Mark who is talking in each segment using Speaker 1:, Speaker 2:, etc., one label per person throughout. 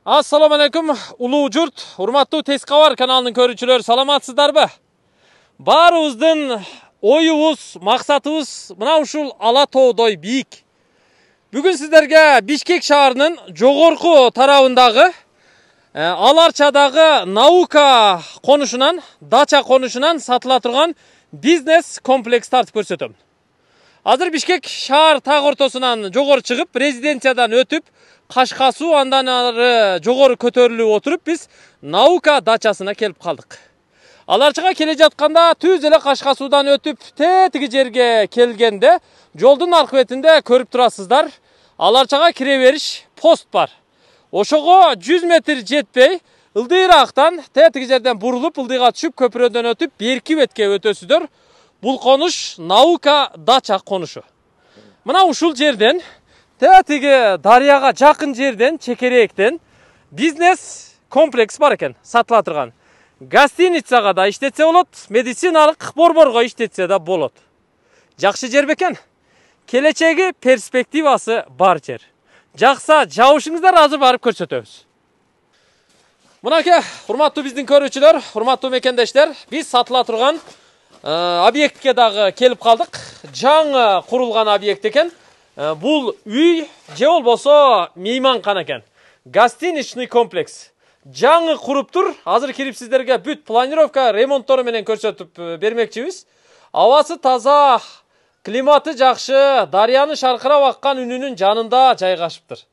Speaker 1: Assalamu alaikum, улуу журт, урматтуу Тез кабар каналынын көрүүчүлөрү, саламатсыздарбы? Баарыбыздын оюбуз, максатыбыз мына ушул ала тоодой бийик. Бүгүн сиздерге Бишкек шаарынын жогорку тарабындагы Аларчадагы наука конушунан, дача конушунан сатыла турган бизнес комплекс тартып көрсөтөм. Азыр Бишкек шаар так ортосунан жогору чыгып, резиденциядан өтүп, Кашкасуу андан ары жогору көтөрүлүп отуруп биз наука дачасына келип калдык. Аларчага келе жатканда түз эле Кашкасуудан өтүп тетиги жерге келгенде жолдун аркы бетинде көрүп турасыздар, Аларчага кире бериш пост бар. Ошого 100 метр жетпей, ылдыйраактан тетиги жерден бурулуп, ылдыйга түшүп, көпүрөдөн өтүп, берки бетке өтөсүздөр. Бул конуш наука дача конушу. Мына ушул жерден тетиги дарыяга жакын жерден, чекерээктен бизнес комплекс бар экен, сатыла турган. Гостиницага да иштетсе болот, медициналык борборго иштетсе да болот. Жакшы жер бекен. Келечеги, перспективасы бар жер. Жакса жабышыңыздар, азыр барып көрсөтөбүз. Мынакей, урматтуу биздин көрүүчүлөр, урматтуу мекендештер, биз сатыла турган объектке дагы келип калдык. Жаңы курулган объект экен. Бул үй же болбосо мейманкана экен. Гостиничный комплекс. Жаңы куруп тур. Азыр кирип сиздерге бүт планировка, ремонттору менен көрсөтүп бермекчибиз. Абасы таза, климаты жакшы, дарыянын шаркырап аккан үнүнүн жанында жайгашыптыр.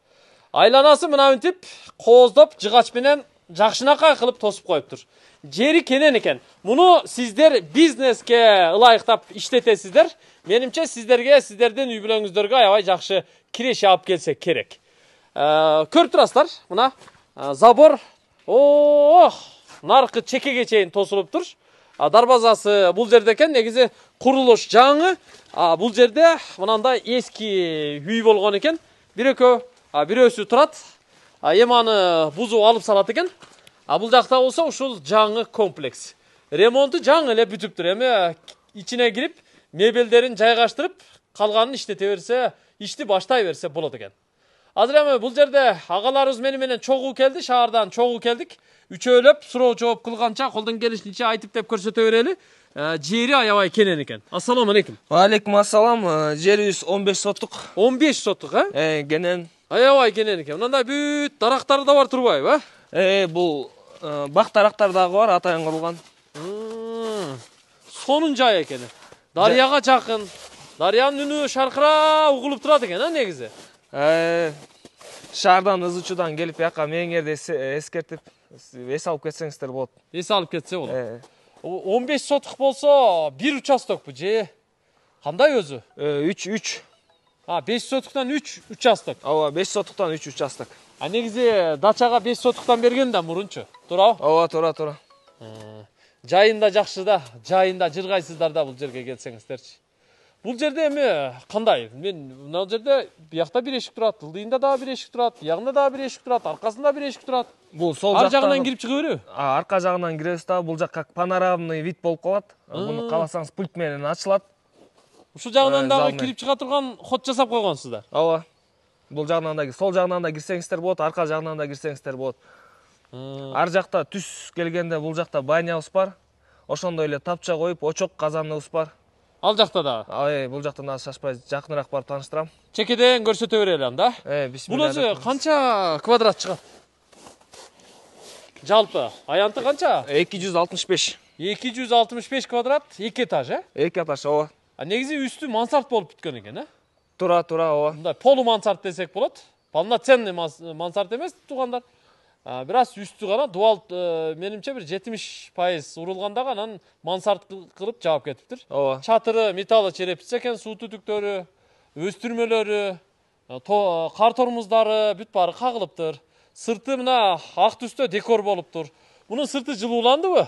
Speaker 1: Айланасы мынантип кооздоп, жыгач менен жакшынакай кылып тосуп коюптур. Жери кенен экен. Муну сиздер бизнеске ылайыктап иштетесиздер. Менимче сиздерге, сиздердин үй бүлөңүздөргө аябай жакшы киреше алып келсе керек. Көрүп турасыздар, мына забор наркы чекеге чейин тосулуп тур. Дарбазасы бул жерде экен, негизи курулуш жаңы. Бул жерде мынандай эски үй болгон экен. Бирөөсү турат. Эми аны бузуп алып салат экен. Бул жакта болсо ушул жаңы комплекс. Ремонту жаңы эле бүтүптүр. Эми ичине кирип, мебелдерин жайгаштырып, калганын иштете берсе, ишти баштай берсе болот экен. Азыр эми бул жерде агаларыбыз менен чогуу келди, шаардан чогуу келдик. Үчөөлөп суроо жооп кылганча, колдон келишинче айтып деп көрсөтө берели. Жери аябай кенен экен. Ассаламу алейкум.
Speaker 2: Алейкум ассалам. Жерибиз 15 соттук.
Speaker 1: 15 соттук,
Speaker 2: Кенен.
Speaker 1: Аябай кенен экен. Мындай бүт дарактары да бар турбайбы,
Speaker 2: Бул бак дарактар дагы бар, атайын курулган.
Speaker 1: Сонун жай экен. Дарыяга жакын. Дарыянын үнү шаркырап угулуп турат экен, негизи.
Speaker 2: Шаардан ызычуудан келип бияка мээңерди эскертип, эс алып кетсеңиздер болот.
Speaker 1: Эс алып кетсе болот. 15 сотук болсо, бир участокпу же кандай өзү?
Speaker 2: 3.
Speaker 1: 5 сотуктан 3 участок.
Speaker 2: Ооба, 5 сотуктан 3 участок.
Speaker 1: Негизи дачага 5 сотуктан берген да мурунчу. Туурабы?
Speaker 2: Ооба, тура.
Speaker 1: Жайында жакшы да, жайында жыргайсыздар да бул жерге келсеңиздерчи. Бул жерде эми кандай? Мен мына жерде биякта бир эшик турат, ылдыйында дагы бир эшик турат, биягында дагы бир эшик турат, аркасында бир эшик турат.
Speaker 2: Бул сол
Speaker 1: жактан ар жагынан кирип чыга береби?
Speaker 2: Арка жагынан киребиз да, бул жак как панорамный вид болуп калат. Буну кааласаңыз пульт менен ачылат.
Speaker 1: Ушул жагынан дагы кирип чыга турган ход жасап койгонсуздар.
Speaker 2: Ооба. Бул жагынан да, сол жагынан да кирсеңиздер болот, арка жагынан да кирсеңиздер болот. Ар жакта түз келгенде бул жакта банябыз бар. Ошондой эле тапча коюп, очок казаныбыз бар.
Speaker 1: Ал жакта да.
Speaker 2: Бул жактан да шашпай жакыныраак барып тааныштырам.
Speaker 1: Чекеден көрсөтө берели анда. Бул өзү канча квадрат чыгат? Жалпы аянты канча?
Speaker 2: 265.
Speaker 1: 265 квадрат, 2 этаж,
Speaker 2: 2 этаж, ооба.
Speaker 1: Негизи үстү мансард болуп бүткөн экен,
Speaker 2: Тура, ооба.
Speaker 1: Мындай полу мансард десек болот. Полноценный мансард эмес, туугандар. Бираз үстү гана дуал, менимче бир 70% урулганда анан мансард кылып жаап кетиптир.
Speaker 2: Ооба.
Speaker 1: Чатыры металл черепица экен, суу түтүктөрү, өстүрмөлөрү, кар тормуздары бүт баары кагылыптыр. Сырты мына ак түстө декор болуптур. Мунун сырты жылууландыбы?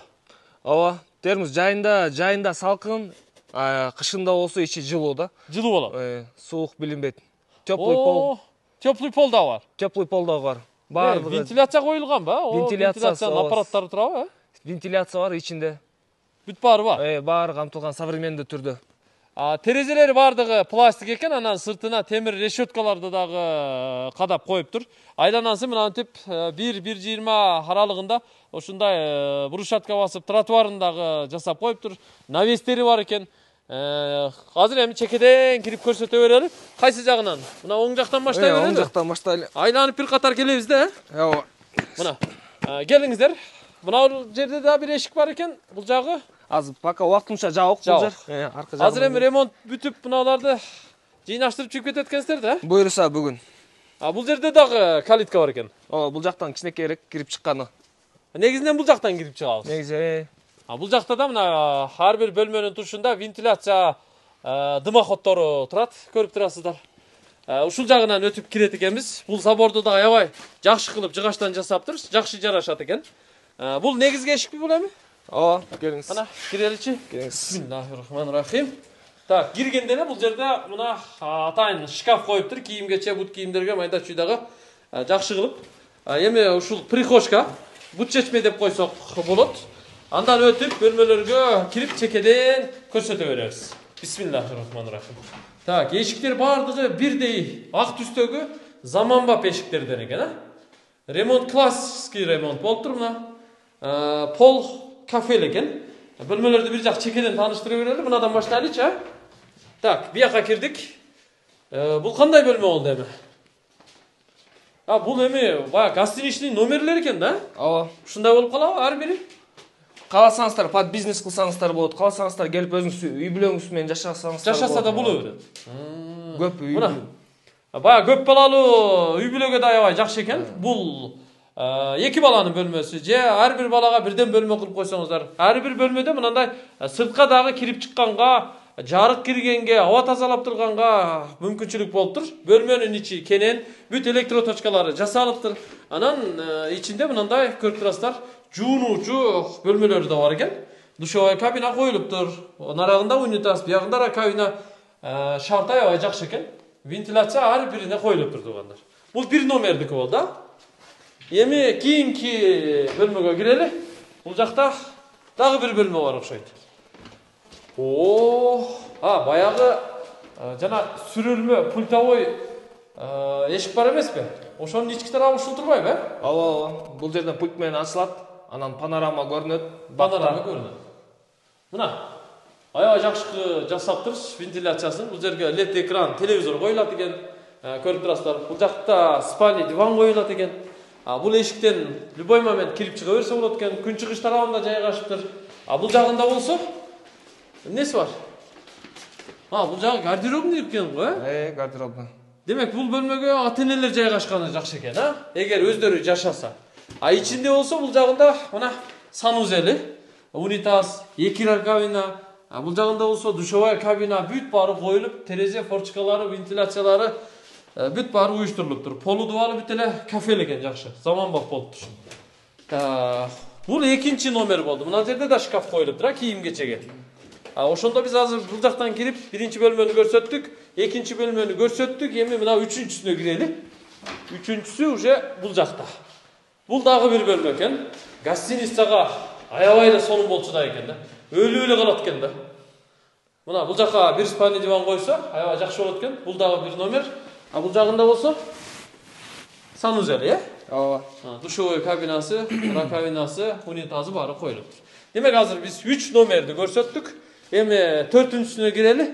Speaker 2: Ооба. Термос жайында салкын, кышында болсо ичи жылуу да.
Speaker 1: Жылуу болот.
Speaker 2: Суук билинбейт. Теплый пол.
Speaker 1: Теплый пол да бар.
Speaker 2: Теплый пол да бар. Баардыгы.
Speaker 1: Вентиляция коюлганбы? Вентиляциянын аппараттары турабы?
Speaker 2: Вентиляция бар ичинде.
Speaker 1: Бүт баары бар.
Speaker 2: Баары камтылган современный түрдө.
Speaker 1: Терезелери бардығы пластик екен, анан сыртына темір решеткаларды дагы кадап коюптур. Айланасы мынантип 1-1,20 аралыгында ушундай брусчатка басып тротуарындагы жасап коюптур. Навестери бар экен. Азыр эми чекеден кирип көрсөтө берели. Кайсы жагынан? Мына оң жактан баштай берели.
Speaker 2: Оң жактан баштайлы.
Speaker 1: Айланып бир катар келебиз да.
Speaker 2: Ооба.
Speaker 1: Мына келиңиздер. Мына жерде да бир эшик бар экен. Бул жагы
Speaker 2: Азыр пока убактылыча жабык бул жер. Арка жагы.
Speaker 1: Азыр эми ремонт бүтүп мыналарды жыйнаштырып чыгып кетет экенсиздер да.
Speaker 2: Буйруса бүгүн.
Speaker 1: Бул жерде дагы калитка бар экен.
Speaker 2: Ооба, бул жактан кичинекейирээк кирип чыкканы.
Speaker 1: Негизинен бул жактан кирип чыгабыз.
Speaker 2: Негизи.
Speaker 1: Бул жакта да мына ар бир бөлмөнүн тушунда вентиляция дымоходдору турат, көрүп турасыздар. Ушул жагынан өтүп кирет экенбиз. Бул заборду да аябай жакшы кылып жыгачтан жасаптыр, жакшы жарашат экен. Бул негизги эшикпи бул эми?
Speaker 2: Ооба, келиңиз.
Speaker 1: Ана киреличи.
Speaker 2: Келиңиз.
Speaker 1: Бисмиллахиррахманиррахим. Так, киргенде эле бул жерде мына атайын шкаф коюптур, кийимгече, бут кийимдерге майда чүйдагы жакшы кылып. Эми ушул прихожка, бут чечме деп койсок болот. Андан өтүп бөлмөлөргө кирип чекеден көрсөтө беребиз. Бисмиллахиррахманиррахим. Так, эшиктер бардыгы бирдей ак түстөгү заманбап эшиктерден экен, Ремонт классический ремонт болуп тур мына. Пол кафе экен. Бөлмөлөрдү бир жак чекеден тааныштыра берели. Мынадан баштайлычы. Так, бияка кирдик. Бул кандай бөлмө болду эми? Бул эми баягы гостиничный номерлер экен да?
Speaker 2: Ооба.
Speaker 1: Ушундай болуп калабы ар бири?
Speaker 2: Кааласаңыздар, под бизнес кылсаңыздар болот. Кааласаңыздар келип өзүңүз үй бүлөңүз менен жашасаңыздар.
Speaker 1: Жашаса да боло берет.
Speaker 2: Көп үй.
Speaker 1: Мына. Баягы көп балалуу үй бүлөгө да аябай жакшы экен. Бул 2 баланын бөлмөсү же ар бир балага бирден бөлмө кылып койсоңуздар. Ар бир бөлмөдө мындай сыртка дагы кирип чыкканга, жарык киргенге, аба тазалап турганга мүмкүнчүлүк болуптур. Бөлмөнүн ичи кенен, бүт электроточкалары жасалыптыр. Анан ичинде мындай көрүп турасыздар, жуунуучу бөлмөлөрү да бар экен. Душевая кабина коюлуптур. Нарагында унитаз, биягында раковина, шарт аябай жакшы экен. Вентиляция ар бирине коюлуптур тугандар. Бул бир номердики болду да. Эми кийинки бөлмөгө кирели. Бул жакта дагы бир бөлмө бар окшойт. Баягы жана сүрөлмө пультовой эшик бар эмеспи? Ошонун ички тарабы ушул турбайбы?
Speaker 2: Ооба, бул жерден пульт менен ачылат, анан панорама көрүнөт.
Speaker 1: Панорама көрүнөт. Мына аябай жакшы жасаптыр вентиляциясын. Бул жерге LED экран, телевизор коюлат экен. Көрүп турасыздар. Бул жакта спальня диван коюлат экен. Бул эшиктен любой момент кирип чыга берсе болот экен. Күн чыгыш тарабында жайгашыптыр. Бул жагында болсо эмнеси бар? Бул жагы гардеробный экен го,
Speaker 2: Гардеробный.
Speaker 1: Демек, бул бөлмөгө ата-энелер жайгашканы жакшы экен, Эгер өздөрү жашаса. Ичинде болсо бул жагында мына санузели, унитаз, 2 раковина, бул жагында болсо душевая кабина, бүт баары коюлуп, терезе форчкалары, вентиляциялары бүт баары уюштурулуптур. Полу дубалы бүт эле кафе экен жакшы, заманбап болуптур. Бул экинчи номер болду. Мына жерде да шкаф коюлуптур, кийим-кечеге. Ошондо биз азыр бул жактан кирип, биринчи бөлмөнү көрсөттүк, экинчи бөлмөнү көрсөттүк, эми мына үчүнчүсүнө кирели. Үчүнчүсү уже бул жакта. Бул дагы бир бөлмө экен. Гостиницага аябай эле сонун болчу экен да. Өлүп эле калат экен да. Мына бул жака бир спальня диван койсо, аябай жакшы болот экен. Бул дагы бир номер. Бул жагында болсо санузел,
Speaker 2: Ооба.
Speaker 1: Душевой кабинасы, раковинасы, унитазы баары коюлуптур. Демек азыр биз 3 номерди көрсөттүк. Эми 4-сүнө кирели.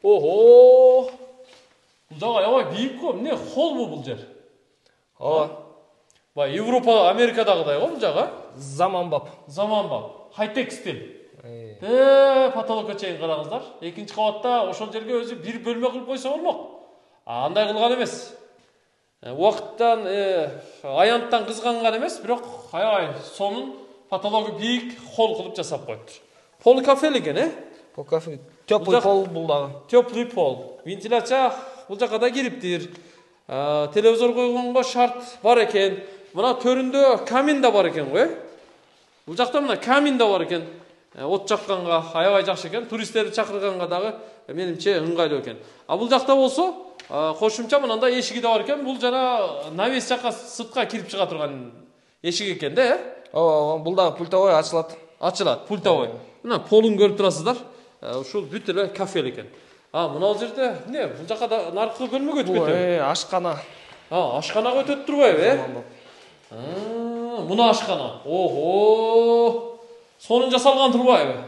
Speaker 1: Бул жагы аябай бийик го. Эмне холбу бул жер?
Speaker 2: Ооба.
Speaker 1: Европа, Америкадагыдай го бул жагы.
Speaker 2: Заманбап.
Speaker 1: Хай-тек стиль. Потолокко чейин караңыздар. Экинчи кабатта ошол жерге өзү бир бөлмө кылып койсо болмок. Андай кылган эмес. Убакыттан, аянттан кызганган эмес, бирок аябай сонун потологу бийик холл кылып жасап коюптур. Пол кафе экен,
Speaker 2: Пол кафе. Теплый пол бул дагы.
Speaker 1: Теплый пол. Вентиляция бул жака да кириптир. Телевизор койгонго шарт бар экен. Мына төрүндө камин да бар экен го, Бул жакта мына камин да бар экен. От жакканга аябай жакшы экен. Туристтерди чакырганга дагы менимче ыңгайлуу экен. Бул жакта болсо кошумча мындай эшиги да бар экен. Бул жана навес жакка сыртка кирип чыга турган эшик экен да,
Speaker 2: Ооба, бул дагы пультовой ачылат.
Speaker 1: Пультовой. Мына полун көрүп турасыздар. ушул бүт эле кафе экен. Мына жерде эмне? Бул жака да наркы бөлмөгө өтүп
Speaker 2: Бул
Speaker 1: кетеби?
Speaker 2: ашкана.
Speaker 1: Ашканага өтөт турбайбы, Муна ашкана. Ого! Сонун жасалган турбайбы?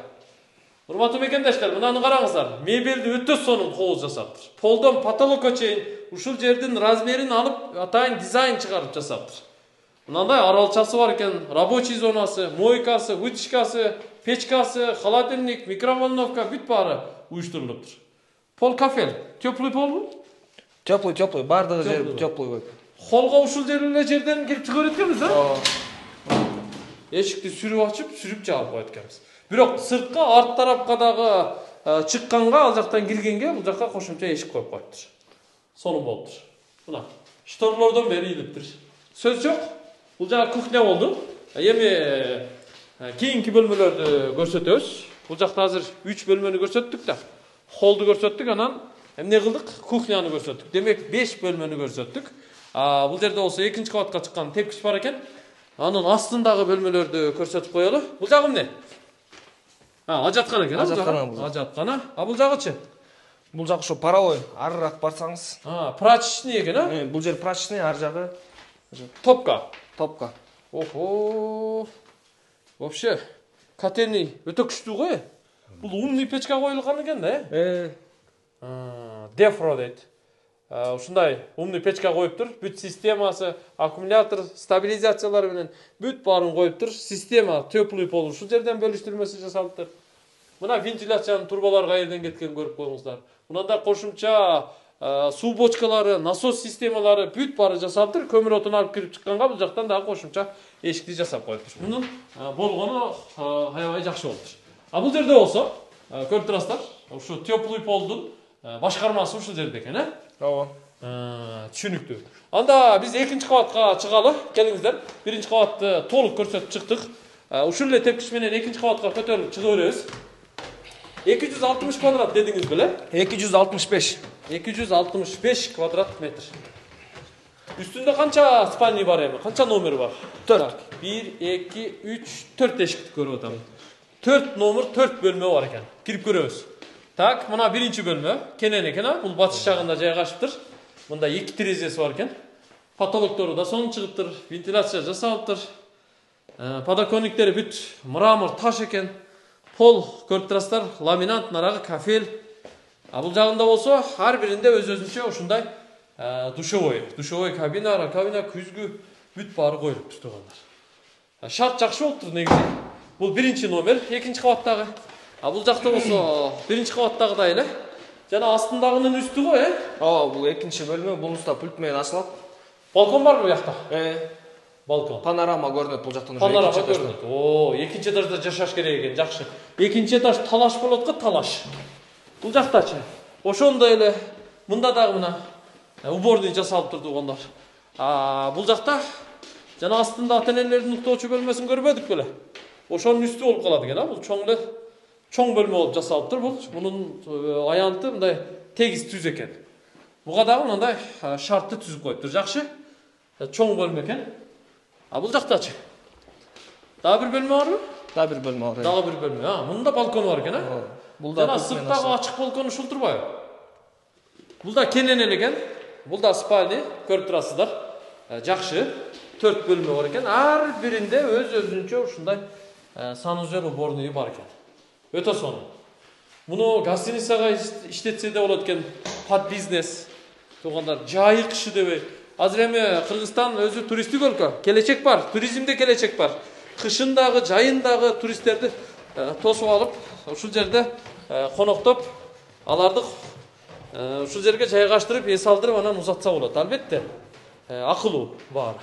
Speaker 1: Урматтуу мекендештер, мынаны караңыздар. Мебелди өтө сонун кооз жасаптыр. Полдон потолокко чейин ушул жердин размерин алып, атайын дизайн чыгарып жасаптыр. Мынандай аралчасы бар экен, рабочий зонасы, мойкасы, вытяжкасы, печкасы, холодильник, микроволновка бүт баары уюштурулуптур. Пол кафель, теплый полбу?
Speaker 2: Теплый, бардыгы жер теплый болот.
Speaker 1: Холго ушул жерден кирип чыгып өткөнбүз, Эшикти сүрүп ачып, сүрүп жаап коет экенбиз. Бирок сыртка арт тарапка дагы чыкканга, ал жактан киргенге бул жакка кошумча эшик коюп коюптур. Сонун болуптур. Мына шторлордон бери илиптир. Сөз жок. Бул жана кухня болду. Эми кийинки бөлмөлөрдү көрсөтөбүз. Бул жакта азыр 3 бөлмөнү көрсөттүк да. Холду көрсөттүк, анан эмне кылдык? Кухняны көрсөттүк. Демек 5 бөлмөнү көрсөттүк. Бул жерде болсо экинчи кабатка чыккан тепкич бар экен. Анын астындагы бөлмөлөрдү көрсөтүп коелу. Бул жагы эмне? Ажаткана экен, ажаткана. Бул жагычы?
Speaker 2: Бул жак ошо паровой, арыраак барсаңыз.
Speaker 1: Прачечный экен,
Speaker 2: Бул жер прачечный, ар жагы
Speaker 1: топка.
Speaker 2: Топка.
Speaker 1: Вообще, котельный өтө күчтүү го. Бул умный печка коюлган экен да, Дефро дейт. Ушундай умный печка коюптур. Бүт системасы, аккумулятор, стабилизациялары менен бүт баарын коюптур. Система теплый пол ушул жерден бөлүштүрмөсү жасалыптыр. Мына вентиляциянын турбалары кайерден кеткен көрүп коюңуздар. Мындай кошумча суу бочкалары, насос системалары бүт баары жасалыптыр. Көмүр отун алып кирип чыкканга бул жактан дагы кошумча эшикти жасап коюптур. Мунун болгону аябай жакшы болуптур. Бул жерде болсо, көрүп турасыздар, ушу теплый полдун башкармасы ушул жерде экен, Түшүнүктүү. Анда биз экинчи кабатка чыгалы. Келиңиздер. Биринчи кабатты толук көрсөтүп чыктык. Ушул эле тепкич менен экинчи кабатка көтөрүлүп чыга беребиз. 260 квадрат дедиңиз беле?
Speaker 2: 265.
Speaker 1: 265 квадрат метр. Үстүндө канча спальни бар эми? Канча номер бар?
Speaker 2: 4.
Speaker 1: 1, 2, 3, 4 эшикти көрүп атам. 4 номер, 4 бөлмө бар экен. Кирип көрөбүз. Так, мына биринчи бөлмө. Кенен экен, бул батыш жагында жайгашыптыр. Мында 2 терезеси бар экен. Потолоктору да сонун чыгыптыр, вентиляция жасалыптыр. Подоконниктери бүт мрамор таш экен. Пол көрүп турасыздар, ламинат, нарагы кафель. Бул жагында болсо, ар биринде өз-өзүнчө ушундай душевой кабина, раковина, күзгү бүт баары коюлуптур туугандар. Шарт жакшы болуптур негизи. Бул биринчи номер, экинчи кабаттагы. Бул жакта болсо, биринчи кабаттагыдай эле. Жана астындагынын үстү го,
Speaker 2: Бул экинчи бөлмө, бунусу пульт менен ачылат.
Speaker 1: Балкон барбы бу жакта? Балкон.
Speaker 2: Панорама көрүнөт бул жактан.
Speaker 1: Панорама көрүнөт. Экинчи этажда жашаш керек экен, жакшы. Экинчи этаж талаш болот го, талаш. Бул жактачы. Ошондой эле мында дагы мына уборный жасалып турду туугандар. Бул жакта жана астында ата-энелердин уктоочу бөлмөсүн көрбөдүк беле? Ошонун үстү болуп калат экен, бул чоң бөлмө болуп жасалыптыр. Мунун аянты мындай тегиз түз экен. Буга дагы мындай шартты түзүп коюптур. Жакшы. Чоң бөлмө экен. Бул жактачы. Дагы бир бөлмө барбы?
Speaker 2: Дагы бир бөлмө бар.
Speaker 1: Дагы бир бөлмө. Мында балкон бар экен,
Speaker 2: Бул да
Speaker 1: сырттагы ачык балкон ушул турбайбы? Бул да кенен эле экен. Бул да спальня, көрүп турасыздар. Жакшы. 4 бөлмө бар экен. Ар биринде өз-өзүнчө ушундай санузел уборный бар экен. Өтө сонун. Муну гостиницага иштетсе де болот экен. Под бизнес. Туугандар, жайык иши дебей. Азыр эми Кыргызстан өзү туристтик өлкө. Келечек бар, туризмде келечек бар. Кышындагы, жайындагы туристтерди тосуп алып, ушул жерде коноктоп, аларды ушул жерге жайгаштырып, эс алдырып, анан узатса болот. Албетте, акылуу баары.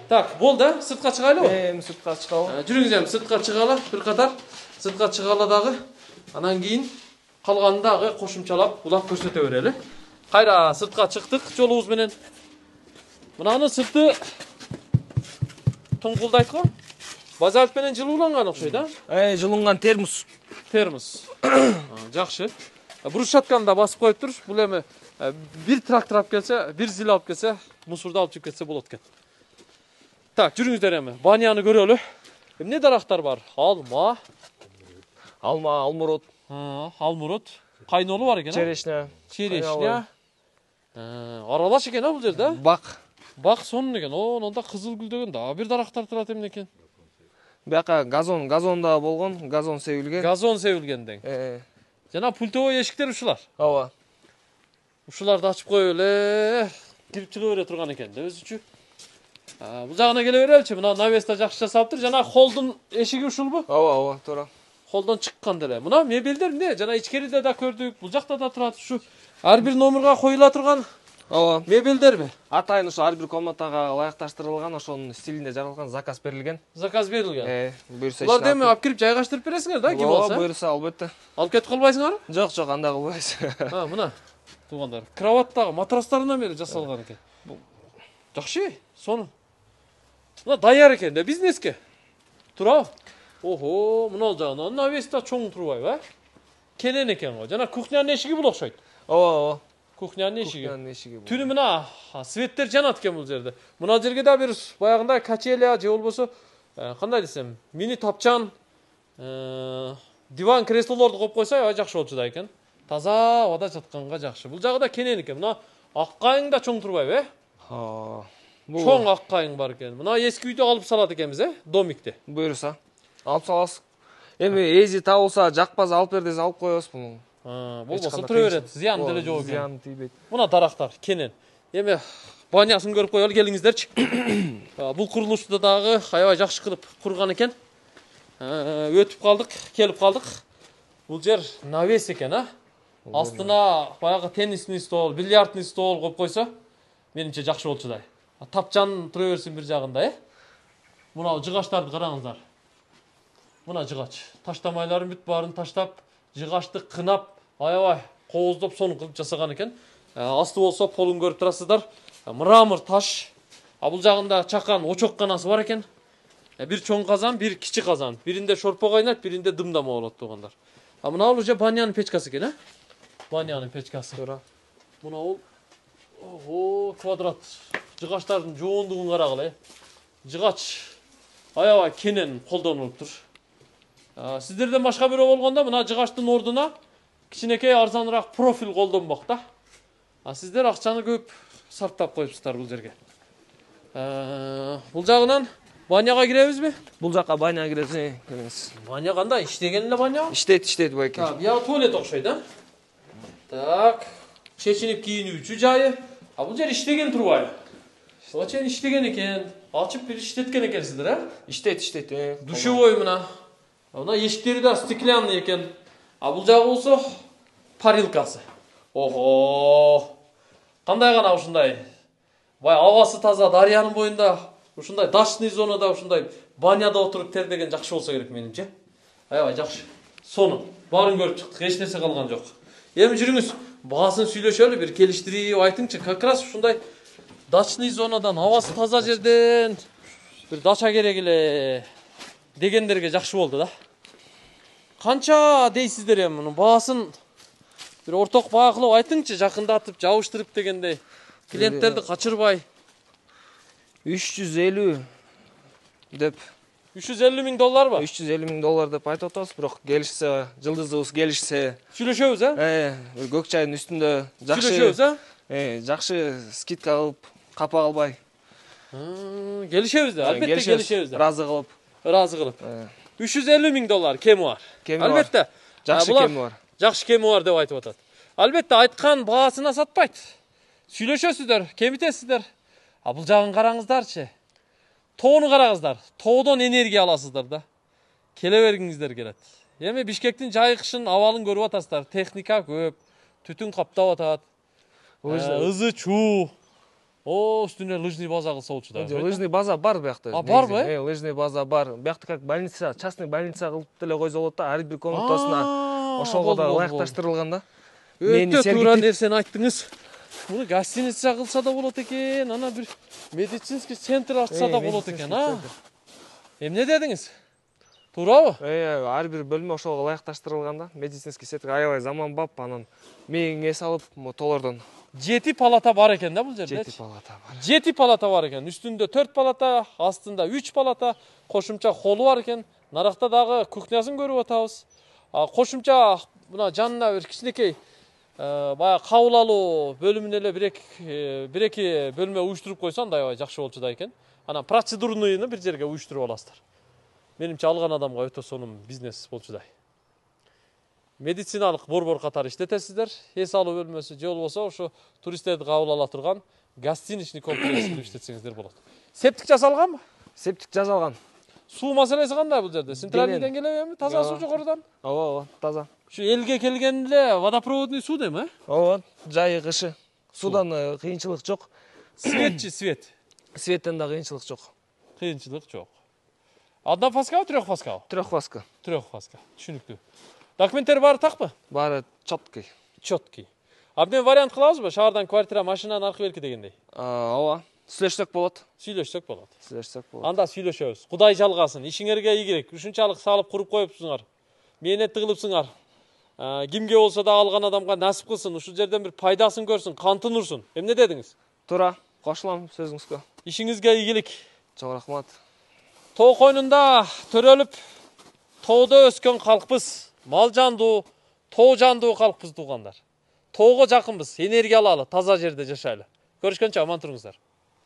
Speaker 1: Так, болду, сыртка чыгайлыбы?
Speaker 2: Сыртка чыгалы.
Speaker 1: Жүрүңүз эми сыртка чыгалы, бир катар. Сыртка чыгалы дагы. Анан кийин калганын дагы кошумчалап, улап көрсөтө берели. Кайра сыртка чыктык жолубуз менен. Мынаны сырты тоңкулдайт го. Базальт менен жылууланган окшойт,
Speaker 2: Жылынган термос.
Speaker 1: Жакшы. Брусчатканы да басып коюптур. Бул эми бир трактор алып келсе, бир зил алып келсе, мусорду алып чыгып кетсе болот экен. Так, жүрүңүздөр эми. Баняны көрөлү. Эмне дарактар бар? Алма,
Speaker 2: алмурут,
Speaker 1: Алмұрут. Қайнолы бар екен,
Speaker 2: Черешня.
Speaker 1: Черешня. Аралаш екен, бұл жерде?
Speaker 2: Бақ.
Speaker 1: Бақ сонын екен. Онда қызыл гүл деген да бір дарақтар тұрады емен екен.
Speaker 2: Бияққа газонда болған, газон сеуілген.
Speaker 1: Газон сеуілген дең. Жана пультовой ешіктер ұшылар.
Speaker 2: Ава.
Speaker 1: Ұшыларды ашып қой өле. Кіріп чыға өре тұрған екен, өзі үші. Бұл жағына келе өрелші, мұна навеста жақшы жасаптыр. Жана холдың ешігі ұшыл бұ?
Speaker 2: Ава, тура.
Speaker 1: Холдан шыққан дәле. Мұна мебелдер не? Жана ичкеріде да көрдік, бұл жақта да тұрады. Шу әрбір номерға қойыла тұрған мебелдер бе?
Speaker 2: Атайын ұшы әрбір комнатаға лайықташтырылған, ошоның стилінде жарылған заказ берілген.
Speaker 1: Заказ берілген.
Speaker 2: Бұйырса
Speaker 1: Бұлар деме алып кіріп жайғаштырып бересіңер да, кем алса?
Speaker 2: Бұйырса албетті.
Speaker 1: Алып кетіп қалбайсыңар?
Speaker 2: Жоқ, анда қылбайсың.
Speaker 1: Мұна туғандар. Кроваттағы матрастарынан бері жасалған екен. Жақшы, соны. Мұна даяр екен де бизнеске. Тұра. Охо, мұна жағынан навеста чоң тұрбай, ба? Келен екен ғой. Жана кухняның ешігі бұл оқшайды.
Speaker 2: Ова.
Speaker 1: Кухняның ешігі. Түні мұна светтер жанат екен бұл жерде. Мұна жерге да бір баяғында качеля, же болбосо, қандай десем, мини тапчан, диван креслоларды қойып қойса, жақшы болчу да екен. Таза вада жатқанға жақшы. Бұл жағы да кенен екен. Мұна аққайың да чоң тұрбай, бе? Чоң аққайың бар екен. Мұна ескі үйде алып салады екенбіз, домикте.
Speaker 2: Бұйырса. Алып саласыз. Эми ези табылса, жақпаз алып бер десе алып қоясыз бұны.
Speaker 1: Болмаса тұра береді. Зиян деле жоқ екен.
Speaker 2: Зиян тийбейт.
Speaker 1: Мұна дарақтар кенен. Эми банясын көріп қойып келіңіздерші. Бұл құрылышты дағы аябай жақсы қылып құрған екен. Өтіп қалдық, келіп қалдық. Бұл жер навес екен, астына баяғы теннисный стол, бильярдный стол қойып қойса, меніңше жақсы болчудай. Тапчан тұра берсін бір жағында, Мұна жығаштарды қараңыздар. Мұна жығач. Таштамайларын бүт барын таштап, жығашты қынап, аябай қоздап соны қылып жасаған екен. Асты болса полын көріп тұрасыздар. Мрамор таш. Бұл жағында чақан очоқ қанасы бар екен. Bir чоң қазан, bir кичи қазан. Бірінде шорпа қайнат, бірінде дымдама болады туғандар. Мұна ол уже баняның печкасы екен, Баняның печкасы. Мұна ол квадрат. Жығаштардың жоғындығын қарағылай. Жығач аябай кенен қолданылып тұр. Сіздерден башқа бирөө болгондо мына жыгаштын ордуна кичинекей арзаныраак профиль колдонмок да. Сиздер акчаны көп сарптап коюпсуздар бул жерге. Бул жагынан баняга киребизби?
Speaker 2: Бул жакка баняга киресиз, келиңиз.
Speaker 1: Баня кандай? Иштеген эле баня?
Speaker 2: Иштейт байке.
Speaker 1: Бияга туалет окшойт, Так, чечинип кийинүүчү жайы. Бул жер иштеген турбайбы? Очен иштеген экен. Ачып бир иштеткен экенсиздер,
Speaker 2: Иштейт.
Speaker 1: Душевой мына. Мына эшиктери да стеклянный экен. Бул жагы болсо парилкасы. Ого! Кандай гана ушундай. Бай абасы таза дарыянын боюнда, ушундай дачный зонада ушундай баняда отуруп тердеген жакшы болсо керек менимче. Аябай жакшы. Сону баарын көрүп чыктык, эч нерсе калган жок. Эми жүрүңүз, баасын сүйлөшөлү, бир келиштирип айтыңчы, как раз ушундай дачный зонадан, абасы таза жерден бир дача керек эле дегендерге жакшы болду да. Канча дейсиздер эми мунун баасын бир орток баа кылып айтыңчы, жакындатып, жабыштырып дегендей. Клиенттерди качырбай.
Speaker 2: 350 деп.
Speaker 1: 350 миң доллар ба?
Speaker 2: 350 миң доллар деп айтып атабыз, бирок келишсе, жылдызыбыз келишсе.
Speaker 1: Сүйлөшөбүз,
Speaker 2: бир көк чайдын үстүндө жакшы.
Speaker 1: Сүйлөшөбүз,
Speaker 2: жакшы скидка кылып, капа кылбай.
Speaker 1: Келишебиз да, албетте келишебиз да.
Speaker 2: Разы кылып.
Speaker 1: 350 миң доллар кеми бар. Албетте.
Speaker 2: Жакшы кеми бар.
Speaker 1: Жакшы кеми бар деп айтып атат. Албетте айткан баасына сатпайт. Сүйлөшөсүздөр, кемитесиздер. Бул жагын караңыздарчы. Тоону караңыздар. Тоодон энергия аласыздар да. Келе бергиңиздер келет. Эми Бишкектин жайкышын абалын көрүп атасыздар. Техника көп, түтүн каптап атат. Ызы чуу. Үстүнө лыжный база кылса болчу да.
Speaker 2: Лыжный база бар биякта.
Speaker 1: Барбы?
Speaker 2: Лыжный база бар. Биякта как больница, частный больница кылып деле койсо болот да, ар бир комнатасына ошого да ылайыкташтырылган да.
Speaker 1: Өтө туура нерсени айттыңыз. Муну гостиница кылса да болот экен, ана бир медицинский центр ачса да болот экен, Эмне дедиңиз? Туурабы?
Speaker 2: Ар бир бөлмө ошого ылайыкташтырылган да. Медицинский центр аябай заманбап, анан мээңе салып, толордон
Speaker 1: 7 палата бар экен да бул жерде.
Speaker 2: 7 палата бар.
Speaker 1: 7 палата бар экен. Үстүндө 4 палата, астында 3 палата, кошумча холу бар экен. Наракта дагы кухнясын көрүп атабыз. Кошумча мына жанына бир кичинекей баягы кабыл алуу бөлүмүнө эле бир эки бөлмө уюштуруп койсо андай аябай жакшы болчу да экен. Анан процедурныйны бир жерге уюштуруп аласыздар. Менимче алган адамга өтө сонун бизнес болчудай. Медициналык борбор катары иштетесиздер. Эс алуу бөлмөсү же болбосо ошо туристтерди кабыл ала турган гостиничный комплексти иштетсеңиздер болот. Септик жасалганбы?
Speaker 2: Септик жасалган.
Speaker 1: Суу маселеси кандай бул жерде? Центральный деңгээлеби? Таза суу жогорудан?
Speaker 2: Ооба, таза.
Speaker 1: Ушу элге келген эле водопроводный суу дейм,
Speaker 2: Ооба, жайы кышы. Судан кыйынчылык жок.
Speaker 1: Светчи, свет.
Speaker 2: Светтен да кыйынчылык жок.
Speaker 1: Кыйынчылык жок. Однофаскабы, трехфаскабы?
Speaker 2: Трехфаска.
Speaker 1: Трехфаска. Түшүнүктүү. Документтер баары такпы?
Speaker 2: Баары чоткий.
Speaker 1: Чоткий. Абден вариант кылабызбы? Шаардан квартира, машинанын аркы берки дегендей.
Speaker 2: Ооба. Сүйлөшсөк болот.
Speaker 1: Сүйлөшсөк болот.
Speaker 2: Сүйлөшсөк болот.
Speaker 1: Анда сүйлөшөбүз. Кудай жалгасын. Ишиңерге ийгилик. Ушунчалык салып куруп коюпсуңар. Мээнетти кылыпсыңар. Кимге болсо да алган адамга насип кылсын. Ушул жерден бир пайдасын көрсүн, кантын урсун. Эмне дедиңиз?
Speaker 2: Туура. Кошулам сөзүңүзгө.
Speaker 1: Ишиңизге ийгилик.
Speaker 2: Чоң рахмат.
Speaker 1: Тоо койнунда төрөлүп, тоодо өскөн калкпыз. Мал жандуу, тоо жандуу калкпыз туугандар. Тоого жакынбыз, энергия алалы, таза жерде жашайлы. Көрүшкөнчө аман туруңуздар.